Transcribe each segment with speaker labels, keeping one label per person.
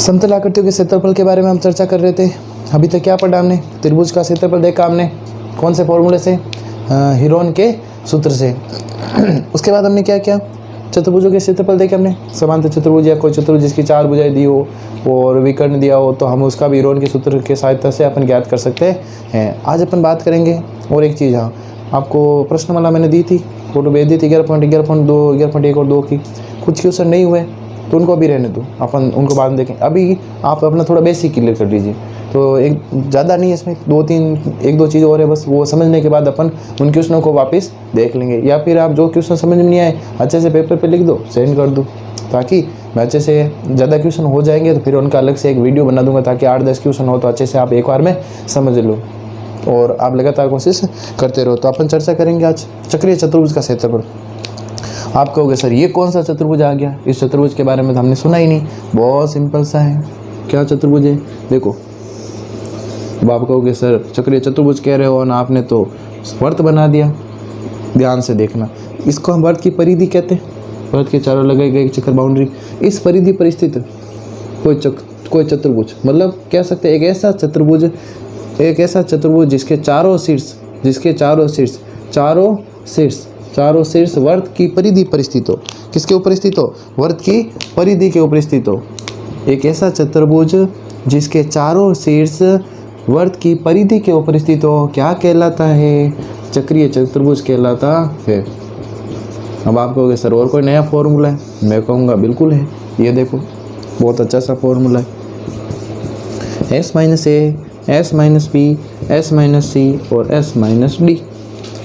Speaker 1: समतल आकृतियों के क्षेत्रफल के बारे में हम चर्चा कर रहे थे। अभी तक क्या पढ़ा हमने? त्रिभुज का क्षेत्रफल देखा हमने, कौन से फॉर्मूले से? हीरोन के सूत्र से। उसके बाद हमने क्या किया? चतुर्भुजों के क्षेत्रफल देखे हमने। समांतर चतुर्भुज या कोई चतुर्भुज जिसकी 4 भुजाएं दी हो और विकर्ण दिया हो तो हम उसका भी हीरोन के सूत्र के सहायता से अपन ज्ञात कर सकते हैं। आज अपन बात करेंगे और एक चीज़, हाँ आपको प्रश्नमाला मैंने दी थी, फोटो भेज दी थी 11.11.2, 11.1 और 2 की। कुछ क्वेश्चन नहीं हुए तो उनको अभी रहने दो, अपन उनको बाद में देखें। अभी आप अपना थोड़ा बेसिक क्लियर कर लीजिए, तो एक ज़्यादा नहीं है इसमें, 1-2 चीज़ और है बस, वो समझने के बाद अपन उन क्वेश्चनों को वापस देख लेंगे। या फिर आप जो क्वेश्चन समझ में नहीं आए अच्छे से पेपर पे लिख दो, सेंड कर दो, ताकि मैं अच्छे से ज़्यादा क्वेश्चन हो जाएंगे तो फिर उनका अलग से एक वीडियो बना दूंगा, ताकि 8-10 क्वेश्चन हो तो अच्छे से आप एक बार में समझ लो और आप लगातार कोशिश करते रहो। तो अपन चर्चा करेंगे आज चक्रीय चतुर्भुज का क्षेत्रफल। आप कहोगे सर ये कौन सा चतुर्भुज आ गया? इस चतुर्भुज के बारे में तो हमने सुना ही नहीं, बहुत सिंपल सा है। क्या चतुर्भुज है? देखो, अब आप कहोगे सर चक्रीय चतुर्भुज कह रहे हो ना, आपने तो वर्त बना दिया। ध्यान से देखना, इसको हम वर्त की परिधि कहते हैं। वर्त के चारों लगाई गई चक्कर बाउंड्री, इस परिधि पर स्थित कोई चतुर्भुज, मतलब कह सकते हैं एक ऐसा चतुर्भुज जिसके चारों शीर्ष वर्त की परिधि पर स्थित हो। किसके ऊपर स्थित हो? वर्त की परिधि के ऊपर स्थित हो। एक ऐसा चतुर्भुज जिसके चारों शीर्ष वर्त की परिधि के ऊपर स्थित हो, क्या कहलाता है? चक्रीय चतुर्भुज कहलाता है। अब आप कहोगे सर और कोई नया फॉर्मूला है? मैं कहूँगा बिल्कुल है, ये देखो बहुत अच्छा सा फॉर्मूला है। s - a, s - b, s - c और s - d।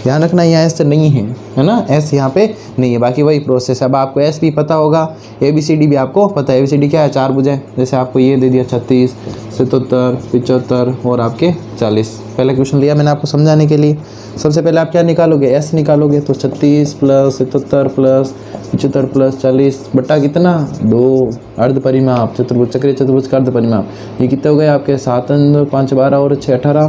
Speaker 1: ध्यान रखना यहाँ एस नहीं है ना, एस यहाँ पे नहीं है, बाकी वही प्रोसेस। अब आपको एस भी पता होगा, ABCD भी आपको पता है। ABCD क्या है? 4 भुजाएं, जैसे आपको ये दे दिया 36, 77, 75 और आपके 40। पहले क्वेश्चन लिया मैंने आपको समझाने के लिए। सबसे पहले आप क्या निकालोगे? एस निकालोगे, तो 36 + 77 + 75 + 40 बटा कितना? 2 अर्ध परिमाप चतुर्भुज, चक्रीय चतुर्भुज का अर्ध परिमाप। ये कितने हो गए आपके? 7 × 5 = 12 और 6 = 18,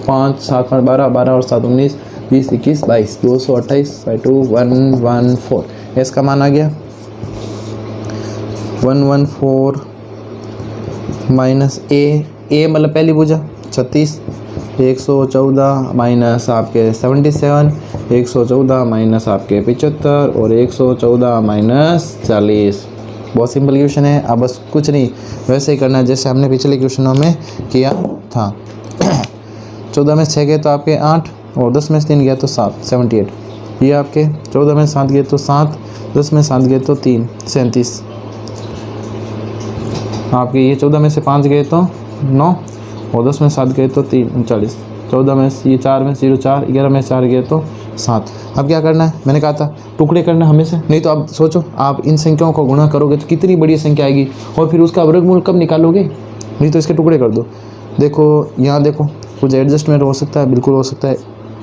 Speaker 1: 5 7 5 12, 12 और 7 19, 20 21 22, 228/2 114। एस का मान आ गया 114 - ए मतलब पहली भुजा 36, 114 माइनस आपके 77, 114 माइनस आपके 75 और 114 माइनस 40। बहुत सिंपल क्वेश्चन है। अब बस कुछ नहीं, वैसे ही करना है जैसे हमने पिछले क्वेश्चनों में किया था। 14 में 6 गए तो आपके 8 और 10 में 3 गया तो 7, 78। ये आपके 14 में 7 गए तो 7, 10 में 7 गए तो 3, 37। आपके ये 14 में से 5 गए तो 9 और 10 में 7 गए तो 3, 39। 14 में ये 4 में 0 4, 11 में 4 गए तो 7। अब क्या करना है? मैंने कहा था टुकड़े करना हमेशा, नहीं तो आप सोचो आप इन संख्याओं को गुणा करोगे तो कितनी बड़ी संख्या आएगी और फिर उसका वर्गमूल कब निकालोगे? नहीं तो इसके टुकड़े कर दो। देखो यहाँ देखो, कुछ एडजस्टमेंट हो सकता है, बिल्कुल हो सकता है।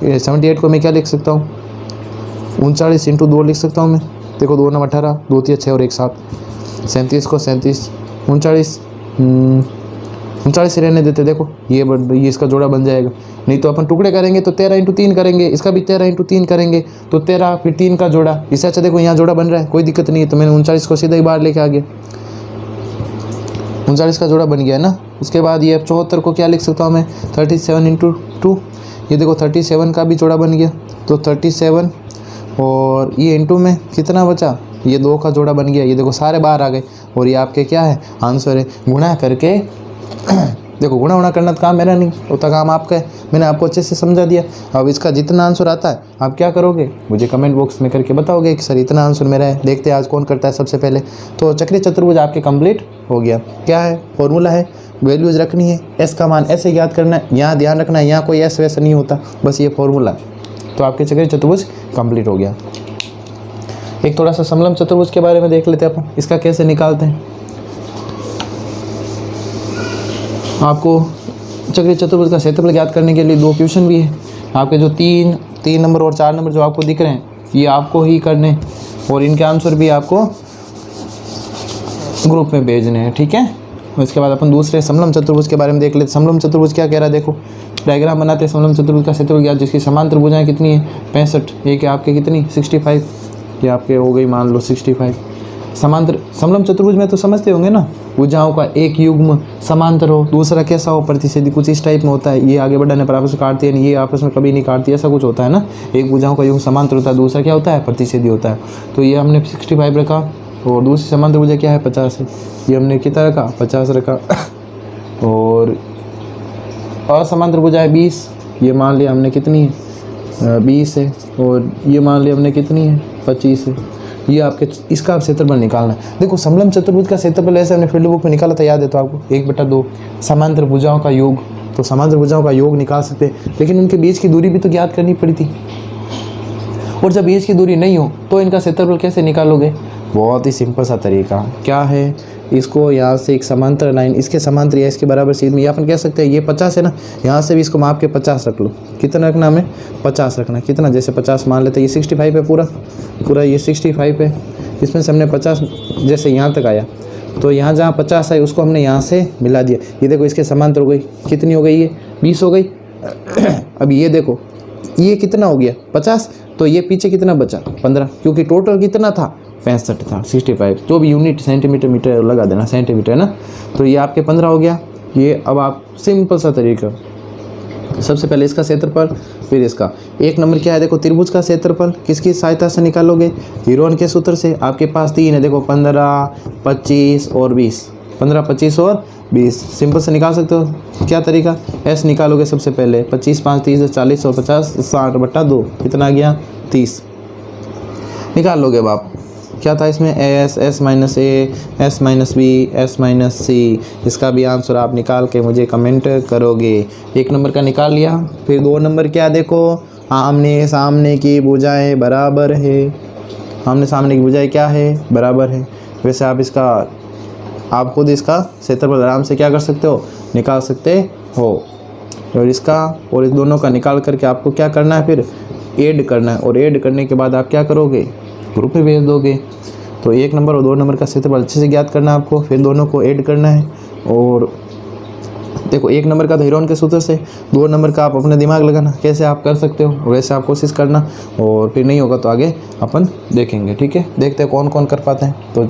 Speaker 1: 78 को मैं क्या लिख सकता हूँ? 39 × 2 लिख सकता हूँ मैं। देखो 2 × 9 18, 2 × 6 और 1 7। 37 को 37, 39 से रहने देते। देखो ये इसका जोड़ा बन जाएगा। नहीं तो अपन टुकड़े करेंगे तो 13 × 3 करेंगे, इसका भी 13 × 3 करेंगे तो 13, फिर 3 का जोड़ा। इससे अच्छा देखो यहाँ जोड़ा बन रहा है, कोई दिक्कत नहीं है। तो मैंने 39 को सीधा ही बाहर लेके आ गया, 39 का जोड़ा बन गया है ना। उसके बाद ये 74 को क्या लिख सकता हूँ मैं? 37 × 2। ये देखो 37 का भी जोड़ा बन गया, तो 37 और ये इंटू में कितना बचा? ये 2 का जोड़ा बन गया। ये देखो सारे बाहर आ गए और ये आपके क्या है? आंसर है। गुणा करके देखो गुणा करना तो काम मेरा नहीं होता, काम आपका है। मैंने आपको अच्छे से समझा दिया। अब इसका जितना आंसर आता है आप क्या करोगे? मुझे कमेंट बॉक्स में करके बताओगे कि सर इतना आंसर मेरा है। देखते हैं आज कौन करता है सबसे पहले। तो चक्रीय चतुर्भुज आपके कंप्लीट हो गया। क्या है? फॉर्मूला है, वैल्यूज रखनी है, एस का मान ऐसे याद करना है। यहाँ ध्यान रखना है, यहाँ कोई एस वैसा नहीं होता, बस ये फॉर्मूला है। तो आपके चक्रीय चतुर्भुज कंप्लीट हो गया। एक थोड़ा सा समलंब चतुर्भुज के बारे में देख लेते हैं अपन, इसका कैसे निकालते हैं। आपको चक्रीय चतुर्भुज का क्षेत्रफल ज्ञात करने के लिए 2 क्वेश्चन भी है। आपके जो 3 नंबर और 4 नंबर जो आपको दिख रहे हैं, ये आपको ही करने और इनके आंसर भी आपको ग्रुप में भेजने हैं, ठीक है। इसके बाद अपन दूसरे समलंब चतुर्भुज के बारे में देख लेते। समलंब चतुर्भुज क्या कह रहा है? देखो डायग्राम बनाते हैं। समलंब चतुर्भुज का क्षेत्रफल ज्ञात जिसकी समांतर भुजाएं कितनी है? 65। एक है आपके कितनी? 65। ये आपके हो गई मान लो 65। समांतर समलंब चतुर्भुज में तो समझते होंगे ना, भुजाओं का एक युग्म समांतर हो, दूसरा कैसा हो, प्रतिच्छेदी, कुछ इस टाइप में होता है। ये आगे बढ़ने पर आपस में काटती है, ये आपस में कभी नहीं काटती, ऐसा कुछ होता है ना। एक भुजाओं का युग्म समांतर होता है, दूसरा क्या होता है, प्रतिच्छेदी होता है। तो ये हमने 65 रखा और दूसरी समांतर भुजा क्या है 50 है, ये हमने कितना रखा 50 रखा। और असमांतर भुजा है 20, ये मान लिया हमने कितनी है 20 है, और ये मान लिया हमने कितनी है 25 है। ये आपके इसका क्षेत्रफल निकालना है। देखो समलंब चतुर्भुज का क्षेत्रफल ऐसे हमने फील्ड बुक में निकाला था, याद है तो आपको 1/2 समांतर भुजाओं का योग, तो समांतर भुजाओं का योग निकाल सकते हैं, लेकिन उनके बीच की दूरी भी तो ज्ञात करनी पड़ी थी। और जब बीच की दूरी नहीं हो तो इनका क्षेत्रफल कैसे निकालोगे, बहुत ही सिंपल सा तरीका क्या है, इसको यहाँ से एक समांतर लाइन इसके समांतर या इसके बराबर सीध में, या अपन कह सकते हैं ये 50 है ना, यहाँ से भी इसको माप के 50 रख लो। कितना रखना हमें 50 रखना, कितना जैसे 50 मान लेते हैं, ये 65 है पूरा ये 65 है, इसमें से हमने 50 जैसे यहाँ तक आया, तो यहाँ जहाँ 50 है उसको हमने यहाँ से मिला दिया। ये देखो इसके समांतर हो गई, कितनी हो गई ये 20 हो गई। अब ये देखो ये कितना हो गया 50, तो ये पीछे कितना बचा 15, क्योंकि टोटल कितना था 65 था, 65 जो भी यूनिट सेंटीमीटर मीटर लगा देना, सेंटीमीटर है ना, तो ये आपके 15 हो गया। ये अब आप सिंपल सा तरीका, सबसे पहले इसका क्षेत्रफल फिर इसका। एक नंबर क्या है देखो, त्रिभुज का क्षेत्रफल किसकी सहायता से निकालोगे, हीरोन के सूत्र से। आपके पास 3 है देखो 15, 25 और 20, 15, 25 और 20 सिंपल से निकाल सकते हो। क्या तरीका, एस निकालोगे सबसे पहले, 25, 5, 30, 40 और 50, 60/2 कितना आ गया 30 निकाल लोगे। अब आप क्या था इसमें S, S minus A, S minus B, S minus C, इसका भी आंसर आप निकाल के मुझे कमेंट करोगे। एक नंबर का निकाल लिया। फिर 2 नंबर क्या देखो, आमने सामने की भुजाएं बराबर है, आमने सामने की भुजाएं क्या है बराबर है। वैसे आप खुद इसका क्षेत्रफल आराम से क्या कर सकते हो, निकाल सकते हो। और इसका और इस दोनों का निकाल करके आपको क्या करना है, फिर ऐड करना है, और ऐड करने के बाद आप क्या करोगे, ग्रुप में भेज दोगे। तो 1 नंबर और 2 नंबर का क्षेत्रफल अच्छे से ज्ञात करना है आपको, फिर दोनों को ऐड करना है। और देखो 1 नंबर का तो हीरोन के सूत्र से, 2 नंबर का आप अपने दिमाग लगाना कैसे आप कर सकते हो, वैसे आप कोशिश करना, और फिर नहीं होगा तो आगे अपन देखेंगे। ठीक है, देखते हैं कौन कौन कर पाते हैं। तो